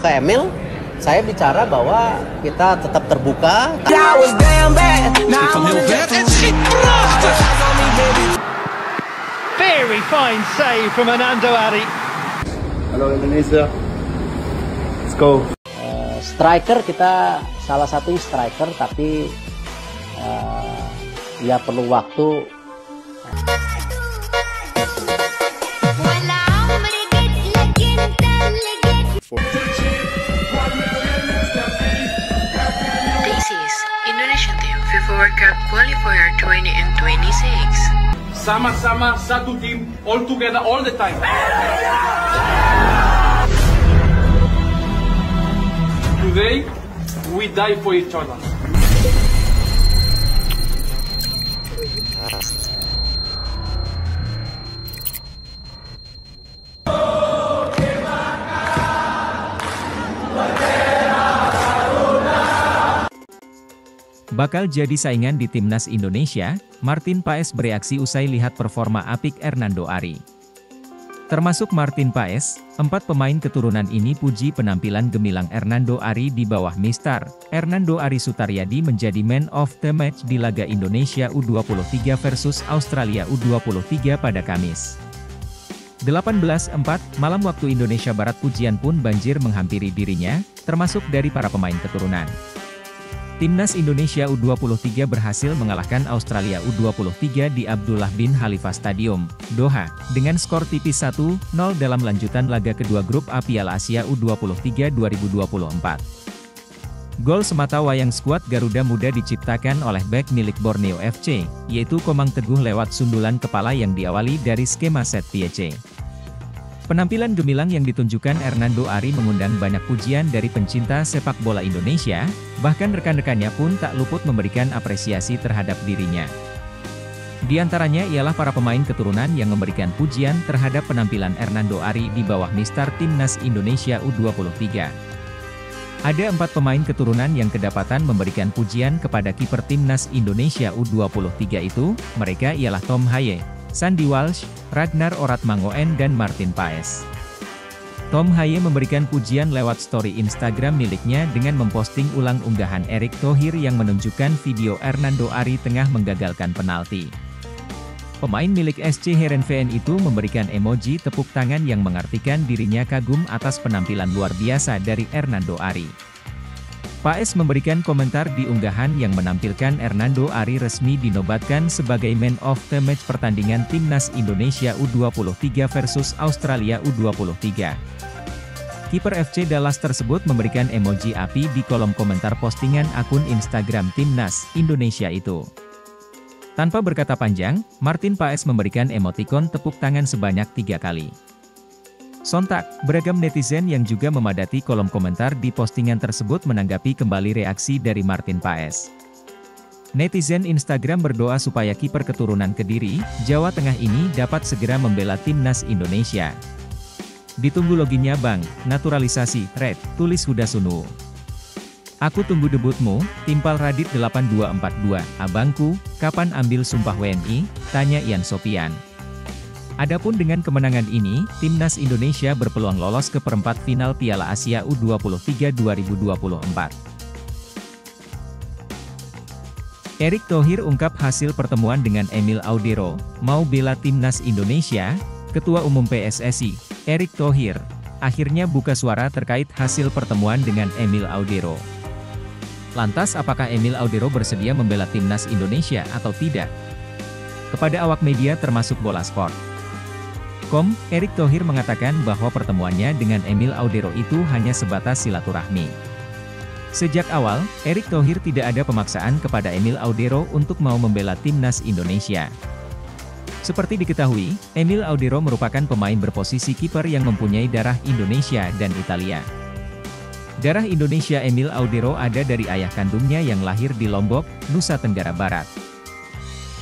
Ke Emil, saya bicara bahwa kita tetap terbuka. Very fine save from Anando Ari. Halo Indonesia, let's go. Striker kita salah satu striker, tapi ya perlu waktu. This is Indonesian Team FIFA World Cup Qualifier 2026. Sama-sama satu tim, all together, all the time. Today, we die for each other. Bakal jadi saingan di Timnas Indonesia, Martin Paes bereaksi usai lihat performa apik Hernando Ari. Termasuk Martin Paes, 4 pemain keturunan ini puji penampilan gemilang Hernando Ari di bawah Mister Hernando Ari Sutaryadi menjadi man of the match di laga Indonesia U23 versus Australia U23 pada Kamis. 18.4 malam waktu Indonesia Barat. Pujian pun banjir menghampiri dirinya, termasuk dari para pemain keturunan. Timnas Indonesia U23 berhasil mengalahkan Australia U23 di Abdullah bin Khalifa Stadium, Doha, dengan skor tipis 1-0 dalam lanjutan laga kedua grup A Piala Asia U23 2024. Gol semata wayang skuad Garuda Muda diciptakan oleh bek milik Borneo FC, yaitu Komang Teguh lewat sundulan kepala yang diawali dari skema set piece. Penampilan gemilang yang ditunjukkan Hernando Ari mengundang banyak pujian dari pencinta sepak bola Indonesia, bahkan rekan-rekannya pun tak luput memberikan apresiasi terhadap dirinya. Di antaranya ialah para pemain keturunan yang memberikan pujian terhadap penampilan Hernando Ari di bawah Mister Timnas Indonesia U23. Ada 4 pemain keturunan yang kedapatan memberikan pujian kepada kiper Timnas Indonesia U23 itu, mereka ialah Tom Haye, Sandy Walsh, Ragnar Oratmangoen dan Martin Paes. Tom Haye memberikan pujian lewat story Instagram miliknya dengan memposting ulang unggahan Erick Thohir yang menunjukkan video Hernando Ari tengah menggagalkan penalti. Pemain milik SC Heerenveen itu memberikan emoji tepuk tangan yang mengartikan dirinya kagum atas penampilan luar biasa dari Hernando Ari. Paes memberikan komentar di unggahan yang menampilkan Hernando Ari resmi dinobatkan sebagai man of the match pertandingan Timnas Indonesia U23 versus Australia U23. Kiper FC Dallas tersebut memberikan emoji api di kolom komentar postingan akun Instagram Timnas Indonesia itu. Tanpa berkata panjang, Martin Paes memberikan emotikon tepuk tangan sebanyak 3 kali. Sontak, beragam netizen yang juga memadati kolom komentar di postingan tersebut menanggapi kembali reaksi dari Martin Paes. Netizen Instagram berdoa supaya kiper keturunan Kediri, Jawa Tengah ini dapat segera membela Timnas Indonesia. Ditunggu loginnya bang, naturalisasi, red, tulis Huda Sunu. Aku tunggu debutmu, timpal Radit 8242, abangku, kapan ambil sumpah WNI, tanya Ian Sopian. Adapun dengan kemenangan ini, Timnas Indonesia berpeluang lolos ke perempat final Piala Asia U23 2024. Erick Thohir ungkap hasil pertemuan dengan Emil Audero, mau bela Timnas Indonesia. Ketua Umum PSSI, Erick Thohir, akhirnya buka suara terkait hasil pertemuan dengan Emil Audero. Lantas apakah Emil Audero bersedia membela Timnas Indonesia atau tidak? Kepada awak media termasuk Bola Sport. Erick Thohir mengatakan bahwa pertemuannya dengan Emil Audero itu hanya sebatas silaturahmi. Sejak awal, Erick Thohir tidak ada pemaksaan kepada Emil Audero untuk mau membela Timnas Indonesia. Seperti diketahui, Emil Audero merupakan pemain berposisi kiper yang mempunyai darah Indonesia dan Italia. Darah Indonesia Emil Audero ada dari ayah kandungnya yang lahir di Lombok, Nusa Tenggara Barat.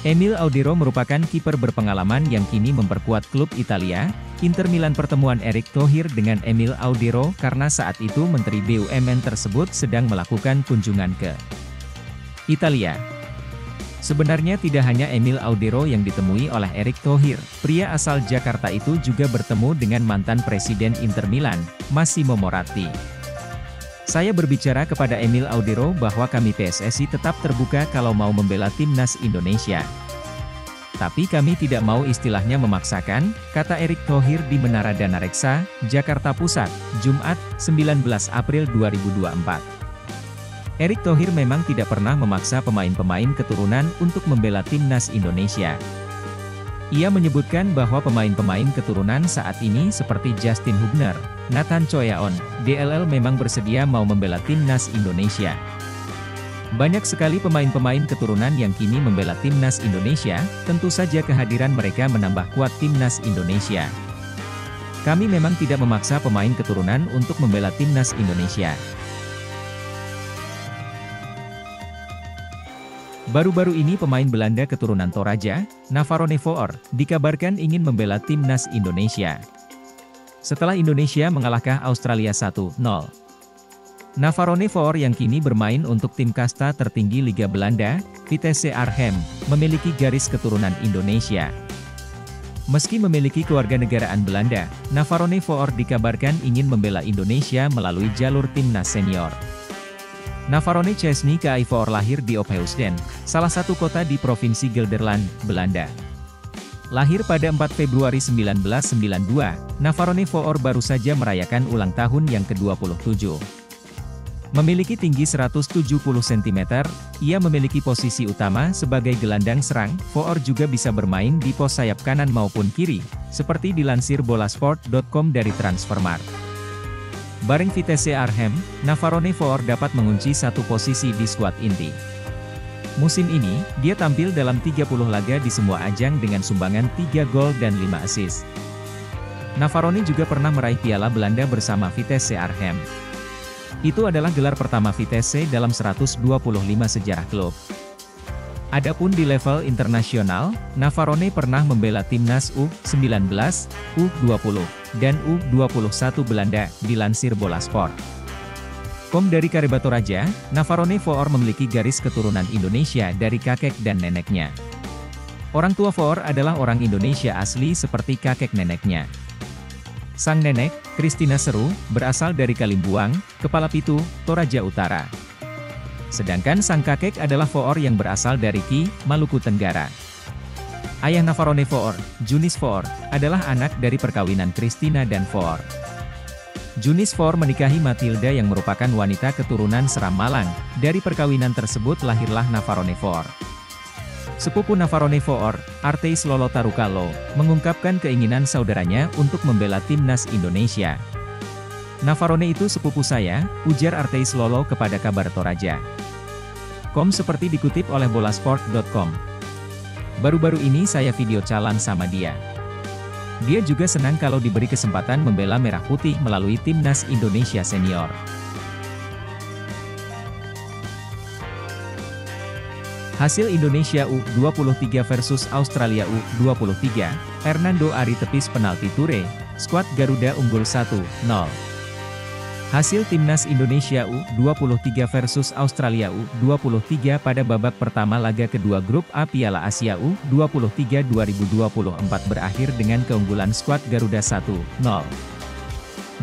Emil Audero merupakan kiper berpengalaman yang kini memperkuat klub Italia, Inter Milan. Pertemuan Erick Thohir dengan Emil Audero karena saat itu Menteri BUMN tersebut sedang melakukan kunjungan ke Italia. Sebenarnya tidak hanya Emil Audero yang ditemui oleh Erick Thohir, pria asal Jakarta itu juga bertemu dengan mantan Presiden Inter Milan, Massimo Moratti. Saya berbicara kepada Emil Audero bahwa kami PSSI tetap terbuka kalau mau membela timnas Indonesia. Tapi kami tidak mau istilahnya memaksakan, kata Erick Thohir di Menara Dana Reksa, Jakarta Pusat, Jumat, 19 April 2024. Erick Thohir memang tidak pernah memaksa pemain-pemain keturunan untuk membela timnas Indonesia. Ia menyebutkan bahwa pemain-pemain keturunan saat ini seperti Justin Hubner, Nathan Choyaon, DLL memang bersedia mau membela timnas Indonesia. Banyak sekali pemain-pemain keturunan yang kini membela timnas Indonesia, tentu saja kehadiran mereka menambah kuat timnas Indonesia. Kami memang tidak memaksa pemain keturunan untuk membela timnas Indonesia. Baru-baru ini pemain Belanda keturunan Toraja, Navarone Voor, dikabarkan ingin membela timnas Indonesia. Setelah Indonesia mengalahkan Australia 1-0. Navarone Voor yang kini bermain untuk tim kasta tertinggi Liga Belanda, Vitesse Arnhem, memiliki garis keturunan Indonesia. Meski memiliki kewarganegaraan Belanda, Navarone Voor dikabarkan ingin membela Indonesia melalui jalur timnas senior. Navarone Chesney Voor lahir di Opheusden, salah satu kota di Provinsi Gelderland, Belanda. Lahir pada 4 Februari 1992, Navarone Voor baru saja merayakan ulang tahun yang ke-27. Memiliki tinggi 170 cm, ia memiliki posisi utama sebagai gelandang serang. Voor juga bisa bermain di pos sayap kanan maupun kiri, seperti dilansir bolasport.com dari Transfermarkt. Bareng Vitesse Arnhem, Navarone Voor dapat mengunci satu posisi di skuad inti. Musim ini, dia tampil dalam 30 laga di semua ajang dengan sumbangan 3 gol dan 5 assist. Navarone juga pernah meraih Piala Belanda bersama Vitesse Arnhem. Itu adalah gelar pertama Vitesse dalam 125 sejarah klub. Adapun di level internasional, Navarone pernah membela timnas U19, U20, dan U21 Belanda, dilansir bolasport.com dari Kareba Toraja. Navarone Voor memiliki garis keturunan Indonesia dari kakek dan neneknya. Orang tua Voor adalah orang Indonesia asli seperti kakek neneknya. Sang nenek, Christina Seru, berasal dari Kalimbuang, Kepala Pitu, Toraja Utara. Sedangkan sang kakek adalah Voor yang berasal dari Ki, Maluku Tenggara. Ayah Navarone Voor, Junis Voor, adalah anak dari perkawinan Christina dan Voor. Junis Voor menikahi Matilda yang merupakan wanita keturunan Seram Malang. Dari perkawinan tersebut lahirlah Navarone Voor. Sepupu Navarone Voor, Arteis Lolo Tarukalo, mengungkapkan keinginan saudaranya untuk membela timnas Indonesia. Navarone itu sepupu saya, ujar Arteis Lolo kepada Kabar Toraja. Seperti dikutip oleh bolasport.com. Baru-baru ini saya video calan sama dia. Dia juga senang kalau diberi kesempatan membela Merah Putih melalui timnas Indonesia senior. Hasil Indonesia U23 versus Australia U23, Hernando Ari tepis penalti Toure, skuad Garuda unggul 1-0. Hasil Timnas Indonesia U23 versus Australia U23 pada babak pertama laga kedua grup A Piala Asia U23 2024 berakhir dengan keunggulan skuad Garuda 1-0.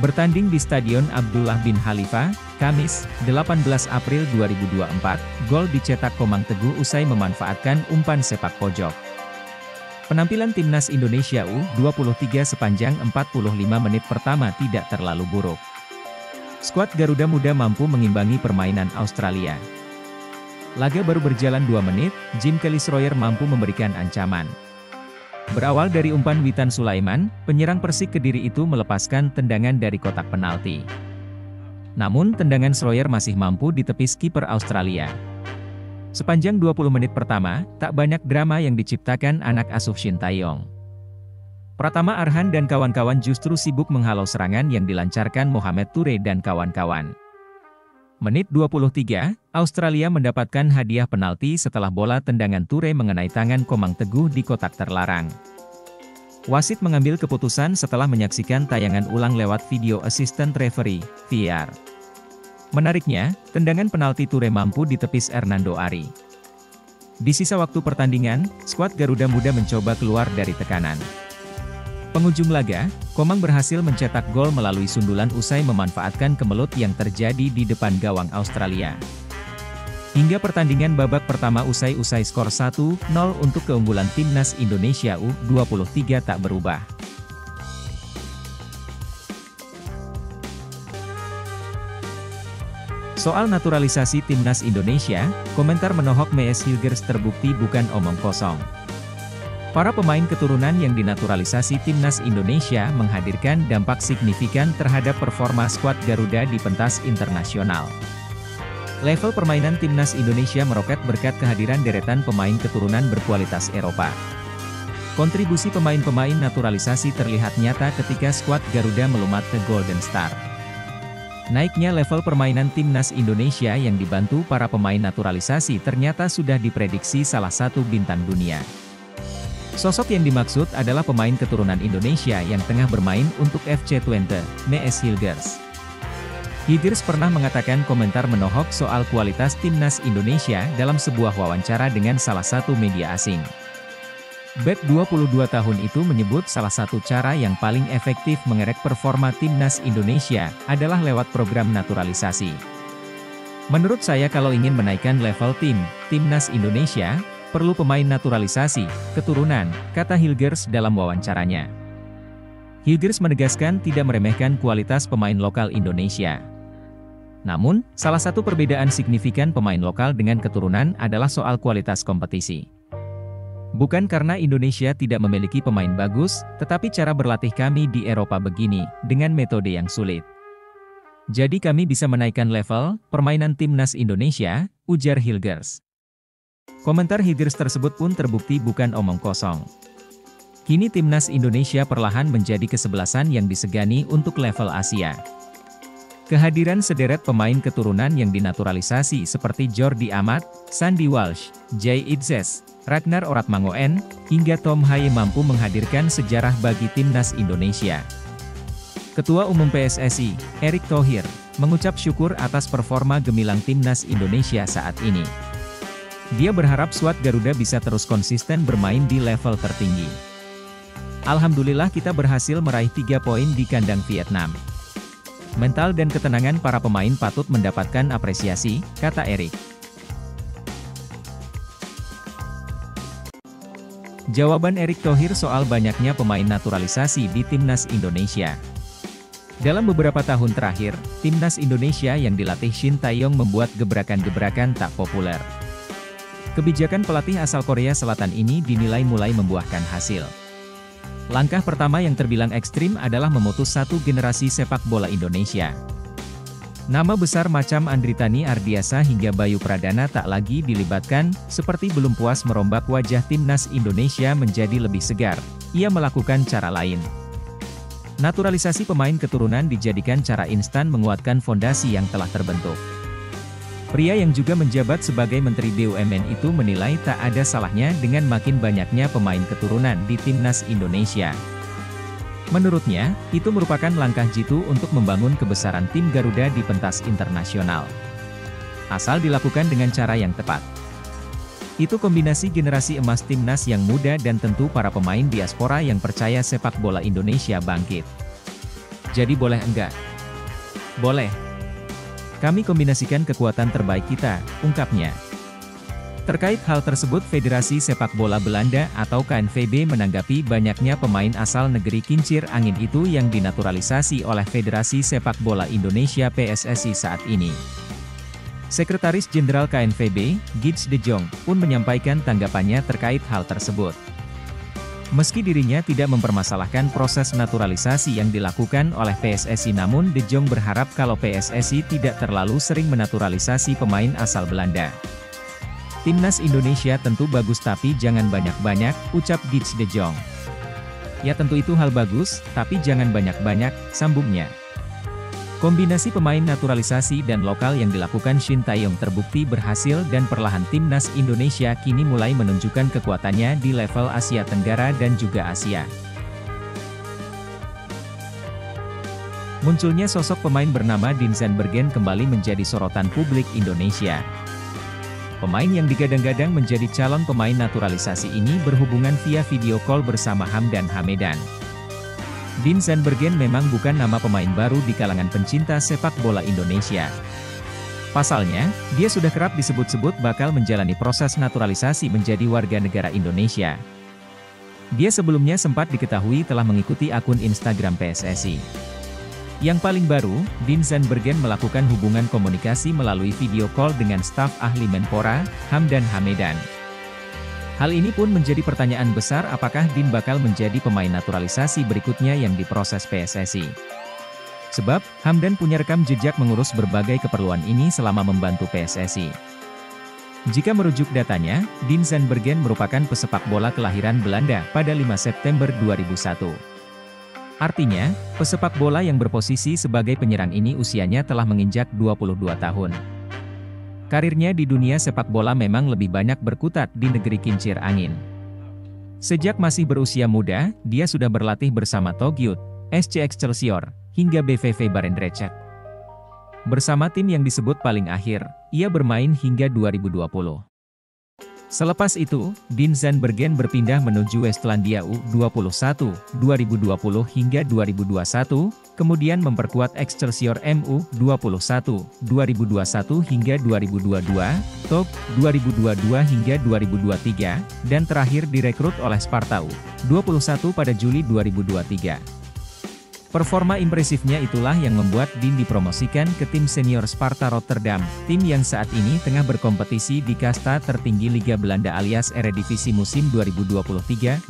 Bertanding di Stadion Abdullah bin Khalifa, Kamis, 18 April 2024, gol dicetak Komang Teguh usai memanfaatkan umpan sepak pojok. Penampilan Timnas Indonesia U23 sepanjang 45 menit pertama tidak terlalu buruk. Skuad Garuda Muda mampu mengimbangi permainan Australia. Laga baru berjalan 2 menit, Jim Kelly-Schroyer mampu memberikan ancaman. Berawal dari umpan Witan Sulaiman, penyerang Persik Kediri itu melepaskan tendangan dari kotak penalti. Namun tendangan Schroyer masih mampu ditepis kiper Australia. Sepanjang 20 menit pertama, tak banyak drama yang diciptakan anak asuh Shin Taeyong. Pratama Arhan dan kawan-kawan justru sibuk menghalau serangan yang dilancarkan Mohamed Toure dan kawan-kawan. Menit 23, Australia mendapatkan hadiah penalti setelah bola tendangan Toure mengenai tangan Komang Teguh di kotak terlarang. Wasit mengambil keputusan setelah menyaksikan tayangan ulang lewat video assistant referee, VAR. Menariknya, tendangan penalti Toure mampu ditepis Hernando Ari. Di sisa waktu pertandingan, skuad Garuda Muda mencoba keluar dari tekanan. Penghujung laga, Komang berhasil mencetak gol melalui sundulan usai memanfaatkan kemelut yang terjadi di depan gawang Australia. Hingga pertandingan babak pertama usai skor 1-0 untuk keunggulan Timnas Indonesia U23 tak berubah. Soal naturalisasi Timnas Indonesia, komentar menohok Mees Hilgers terbukti bukan omong kosong. Para pemain keturunan yang dinaturalisasi Timnas Indonesia menghadirkan dampak signifikan terhadap performa skuad Garuda di pentas internasional. Level permainan Timnas Indonesia meroket berkat kehadiran deretan pemain keturunan berkualitas Eropa. Kontribusi pemain-pemain naturalisasi terlihat nyata ketika skuad Garuda melumat ke Golden Star. Naiknya level permainan Timnas Indonesia yang dibantu para pemain naturalisasi ternyata sudah diprediksi salah satu bintang dunia. Sosok yang dimaksud adalah pemain keturunan Indonesia yang tengah bermain untuk FC Twente, Mees Hilgers. Hilgers pernah mengatakan komentar menohok soal kualitas Timnas Indonesia dalam sebuah wawancara dengan salah satu media asing. Bek 22 tahun itu menyebut salah satu cara yang paling efektif mengerek performa Timnas Indonesia adalah lewat program naturalisasi. Menurut saya kalau ingin menaikkan level Timnas Indonesia, perlu pemain naturalisasi, keturunan, kata Hilgers dalam wawancaranya. Hilgers menegaskan tidak meremehkan kualitas pemain lokal Indonesia. Namun, salah satu perbedaan signifikan pemain lokal dengan keturunan adalah soal kualitas kompetisi. Bukan karena Indonesia tidak memiliki pemain bagus, tetapi cara berlatih kami di Eropa begini, dengan metode yang sulit. Jadi kami bisa menaikkan level permainan Timnas Indonesia, ujar Hilgers. Komentar Hilgers tersebut pun terbukti bukan omong kosong. Kini Timnas Indonesia perlahan menjadi kesebelasan yang disegani untuk level Asia. Kehadiran sederet pemain keturunan yang dinaturalisasi seperti Jordi Amat, Sandy Walsh, Jay Idzes, Ragnar Oratmangoen, hingga Tom Haye mampu menghadirkan sejarah bagi Timnas Indonesia. Ketua Umum PSSI, Erick Thohir, mengucap syukur atas performa gemilang Timnas Indonesia saat ini. Dia berharap skuad Garuda bisa terus konsisten bermain di level tertinggi. Alhamdulillah kita berhasil meraih 3 poin di kandang Vietnam. Mental dan ketenangan para pemain patut mendapatkan apresiasi, kata Erick. Jawaban Erick Thohir soal banyaknya pemain naturalisasi di Timnas Indonesia. Dalam beberapa tahun terakhir, Timnas Indonesia yang dilatih Shin Tae-yong membuat gebrakan-gebrakan tak populer. Kebijakan pelatih asal Korea Selatan ini dinilai mulai membuahkan hasil. Langkah pertama yang terbilang ekstrim adalah memutus satu generasi sepak bola Indonesia. Nama besar macam Andritani Ardiasa hingga Bayu Pradana tak lagi dilibatkan, seperti belum puas merombak wajah Timnas Indonesia menjadi lebih segar, ia melakukan cara lain. Naturalisasi pemain keturunan dijadikan cara instan menguatkan fondasi yang telah terbentuk. Pria yang juga menjabat sebagai Menteri BUMN itu menilai tak ada salahnya dengan makin banyaknya pemain keturunan di Timnas Indonesia. Menurutnya, itu merupakan langkah jitu untuk membangun kebesaran tim Garuda di pentas internasional. Asal dilakukan dengan cara yang tepat. Itu kombinasi generasi emas Timnas yang muda dan tentu para pemain diaspora yang percaya sepak bola Indonesia bangkit. Jadi boleh enggak? Boleh. Kami kombinasikan kekuatan terbaik kita, ungkapnya. Terkait hal tersebut Federasi Sepak Bola Belanda atau KNVB menanggapi banyaknya pemain asal negeri kincir angin itu yang dinaturalisasi oleh Federasi Sepak Bola Indonesia PSSI saat ini. Sekretaris Jenderal KNVB, Gids de Jong, pun menyampaikan tanggapannya terkait hal tersebut. Meski dirinya tidak mempermasalahkan proses naturalisasi yang dilakukan oleh PSSI namun De Jong berharap kalau PSSI tidak terlalu sering menaturalisasi pemain asal Belanda. Timnas Indonesia tentu bagus tapi jangan banyak-banyak, ucap Gids de Jong. Ya tentu itu hal bagus, tapi jangan banyak-banyak, sambungnya. Kombinasi pemain naturalisasi dan lokal yang dilakukan Shin Tae-yong terbukti berhasil dan perlahan Timnas Indonesia kini mulai menunjukkan kekuatannya di level Asia Tenggara dan juga Asia. Munculnya sosok pemain bernama Dinsen Bergen kembali menjadi sorotan publik Indonesia. Pemain yang digadang-gadang menjadi calon pemain naturalisasi ini berhubungan via video call bersama Hamdan Hamedan. Dean Zandbergen memang bukan nama pemain baru di kalangan pencinta sepak bola Indonesia. Pasalnya, dia sudah kerap disebut-sebut bakal menjalani proses naturalisasi menjadi warga negara Indonesia. Dia sebelumnya sempat diketahui telah mengikuti akun Instagram PSSI. Yang paling baru, Dean Zandbergen melakukan hubungan komunikasi melalui video call dengan staf ahli Menpora, Hamdan Hamedan. Hal ini pun menjadi pertanyaan besar apakah Dean bakal menjadi pemain naturalisasi berikutnya yang diproses PSSI. Sebab, Hamdan punya rekam jejak mengurus berbagai keperluan ini selama membantu PSSI. Jika merujuk datanya, Dean Zandbergen merupakan pesepak bola kelahiran Belanda pada 5 September 2001. Artinya, pesepak bola yang berposisi sebagai penyerang ini usianya telah menginjak 22 tahun. Karirnya di dunia sepak bola memang lebih banyak berkutat di negeri kincir angin. Sejak masih berusia muda, dia sudah berlatih bersama Togyut, SC Excelsior, hingga BVV Barendrecht. Bersama tim yang disebut paling akhir, ia bermain hingga 2020. Selepas itu, Dean Zandbergen berpindah menuju Westlandia U21, 2020 hingga 2021, kemudian memperkuat Excelsior MU 21, 2021 hingga 2022, TOG 2022 hingga 2023, dan terakhir direkrut oleh Sparta U21 pada Juli 2023. Performa impresifnya itulah yang membuat Dean dipromosikan ke tim senior Sparta Rotterdam, tim yang saat ini tengah berkompetisi di kasta tertinggi Liga Belanda alias Eredivisie musim 2023-2024.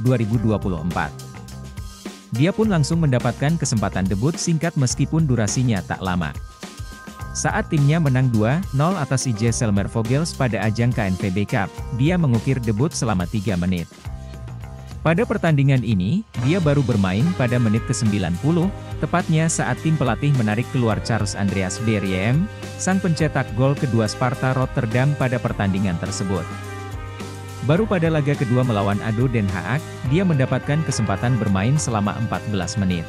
Dia pun langsung mendapatkan kesempatan debut singkat meskipun durasinya tak lama. Saat timnya menang 2-0 atas IJ Selmer Vogels pada ajang KNVB Cup, dia mengukir debut selama 3 menit. Pada pertandingan ini, dia baru bermain pada menit ke-90, tepatnya saat tim pelatih menarik keluar Charles Andreas Beriem, sang pencetak gol kedua Sparta Rotterdam pada pertandingan tersebut. Baru pada laga kedua melawan ADO Den Haag, dia mendapatkan kesempatan bermain selama 14 menit.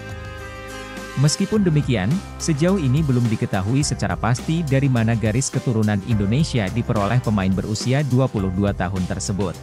Meskipun demikian, sejauh ini belum diketahui secara pasti dari mana garis keturunan Indonesia diperoleh pemain berusia 22 tahun tersebut.